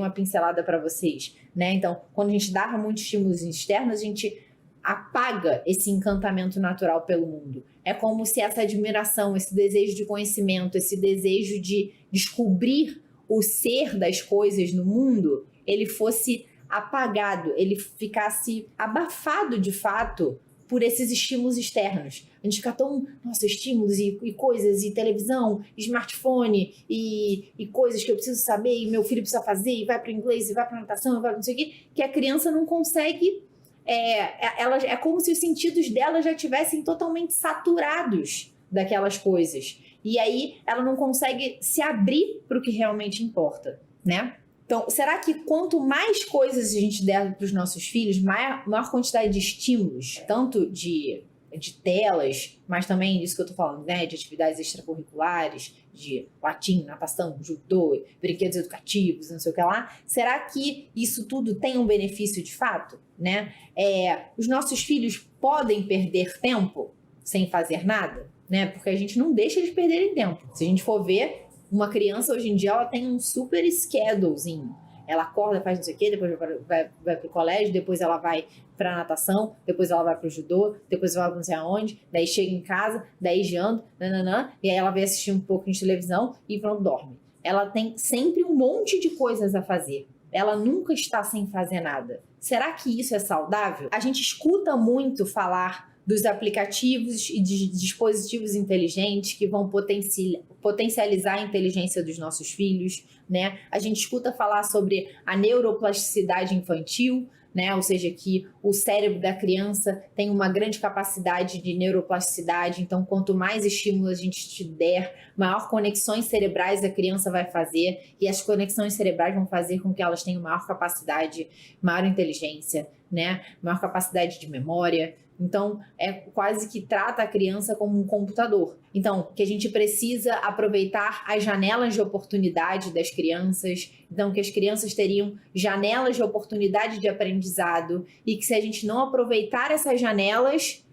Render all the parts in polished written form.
uma pincelada para vocês, né? Então, quando a gente dá muitos estímulos externos, a gente apaga esse encantamento natural pelo mundo. É como se essa admiração, esse desejo de conhecimento, esse desejo de descobrir o ser das coisas no mundo, ele fosse apagado, ele ficasse abafado de fato por esses estímulos externos. A gente fica tão, nossa, estímulos e coisas, e televisão, e smartphone, e coisas que eu preciso saber, e meu filho precisa fazer, e vai para o inglês, e vai para a natação, e vai para não sei o quê, que a criança não consegue. É como se os sentidos dela já estivessem totalmente saturados daquelas coisas. E aí ela não consegue se abrir para o que realmente importa, né? Então, será que quanto mais coisas a gente der para os nossos filhos, maior quantidade de estímulos, tanto de telas, mas também disso que eu tô falando, né? De atividades extracurriculares, de latim, natação, judô, brinquedos educativos, não sei o que lá. Será que isso tudo tem um benefício de fato, né? Os nossos filhos podem perder tempo sem fazer nada, né? Porque a gente não deixa eles perderem tempo. Se a gente for ver, uma criança hoje em dia ela tem um super schedulezinho. Ela acorda, faz não sei o quê, depois vai pro colégio, depois ela vai pra natação, depois ela vai pro judô, depois ela vai não sei aonde, daí chega em casa, daí janta, e aí ela vai assistir um pouco de televisão e pronto, dorme. Ela tem sempre um monte de coisas a fazer. Ela nunca está sem fazer nada. Será que isso é saudável? A gente escuta muito falar dos aplicativos e de dispositivos inteligentes que vão potencializar a inteligência dos nossos filhos, né? A gente escuta falar sobre a neuroplasticidade infantil, né? Ou seja, que o cérebro da criança tem uma grande capacidade de neuroplasticidade, então quanto mais estímulos a gente te der, maior conexões cerebrais a criança vai fazer, e as conexões cerebrais vão fazer com que elas tenham maior capacidade, maior inteligência, né? Maior capacidade de memória. Então, quase que trata a criança como um computador. Então, que a gente precisa aproveitar as janelas de oportunidade das crianças. Então, que as crianças teriam janelas de oportunidade de aprendizado e que se a gente não aproveitar essas janelas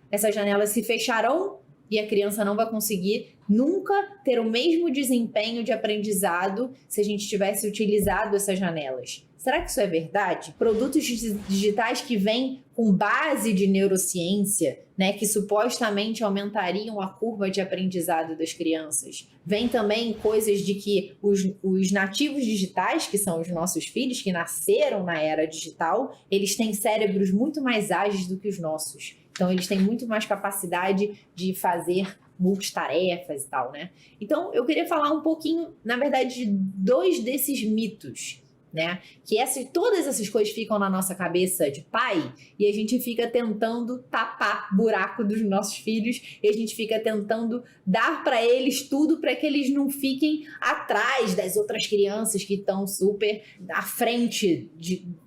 se fecharão e a criança não vai conseguir nunca ter o mesmo desempenho de aprendizado se a gente tivesse utilizado essas janelas. Será que isso é verdade? Produtos digitais que vêm com base de neurociência, né, que supostamente aumentariam a curva de aprendizado das crianças. Vem também coisas de que os nativos digitais, que são os nossos filhos, que nasceram na era digital, eles têm cérebros muito mais ágeis do que os nossos. Então, eles têm muito mais capacidade de fazer multitarefas e tal, né? Então, eu queria falar um pouquinho, na verdade, de dois desses mitos, né? Que todas essas coisas ficam na nossa cabeça de pai e a gente fica tentando tapar buraco dos nossos filhos e a gente fica tentando dar para eles tudo para que eles não fiquem atrás das outras crianças que estão super à frente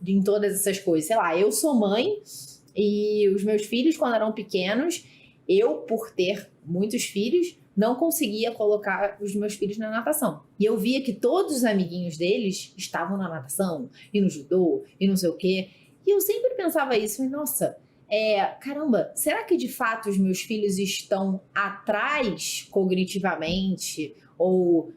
em todas essas coisas. Sei lá, eu sou mãe e os meus filhos, quando eram pequenos, eu, por ter muitos filhos, não conseguia colocar os meus filhos na natação. E eu via que todos os amiguinhos deles estavam na natação, e no judô, e não sei o quê. E eu sempre pensava isso, nossa, caramba, será que de fato os meus filhos estão atrás cognitivamente, ou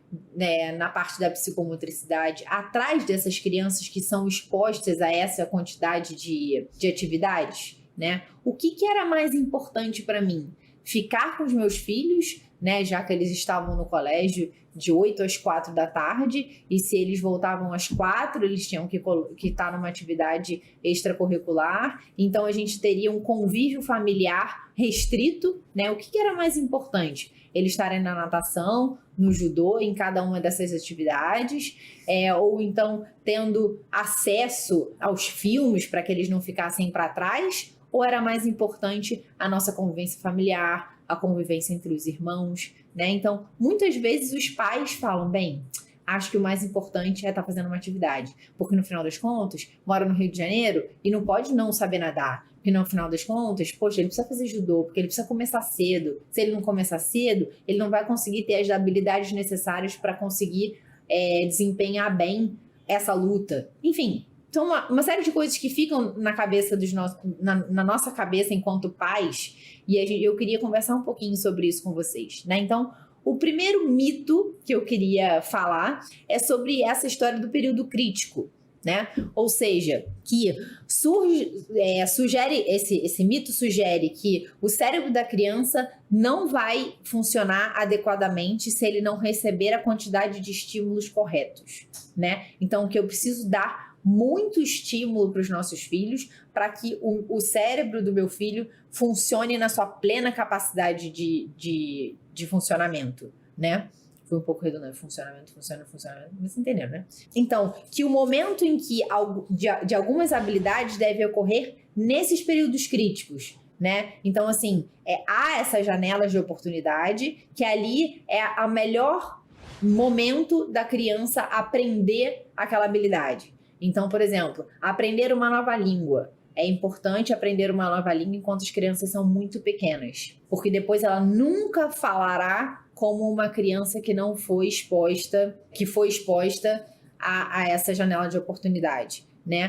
na parte da psicomotricidade, atrás dessas crianças que são expostas a essa quantidade de atividades, né? O que era mais importante para mim? Ficar com os meus filhos, né, já que eles estavam no colégio de 8 às 4 da tarde, e se eles voltavam às 4, eles tinham que estar numa atividade extracurricular, então a gente teria um convívio familiar restrito, né? O que era mais importante? Eles estarem na natação, no judô, em cada uma dessas atividades, ou então tendo acesso aos filmes para que eles não ficassem para trás, ou era mais importante a nossa convivência familiar, a convivência entre os irmãos, né? Então, muitas vezes os pais falam, bem, acho que o mais importante é estar fazendo uma atividade, porque no final das contas, mora no Rio de Janeiro e não pode não saber nadar, porque no final das contas, poxa, ele precisa fazer judô, porque ele precisa começar cedo. Se ele não começar cedo, ele não vai conseguir ter as habilidades necessárias para conseguir desempenhar bem essa luta. Enfim, então uma série de coisas que ficam na cabeça na nossa cabeça enquanto pais, e eu queria conversar um pouquinho sobre isso com vocês, né? Então, o primeiro mito que eu queria falar é sobre essa história do período crítico, né? Ou seja, que esse mito sugere que o cérebro da criança não vai funcionar adequadamente se ele não receber a quantidade de estímulos corretos, né? Então, que eu preciso dar muito estímulo para os nossos filhos para que o cérebro do meu filho funcione na sua plena capacidade de funcionamento, né? Foi um pouco redundante, funcionamento, mas entenderam, né? Então, que o momento em que de algumas habilidades deve ocorrer nesses períodos críticos, né? Então, assim, há essas janelas de oportunidade, que ali é a melhor momento da criança aprender aquela habilidade. Então, por exemplo, aprender uma nova língua. É importante aprender uma nova língua enquanto as crianças são muito pequenas, porque depois ela nunca falará como uma criança que não foi exposta, que foi exposta a essa janela de oportunidade, né?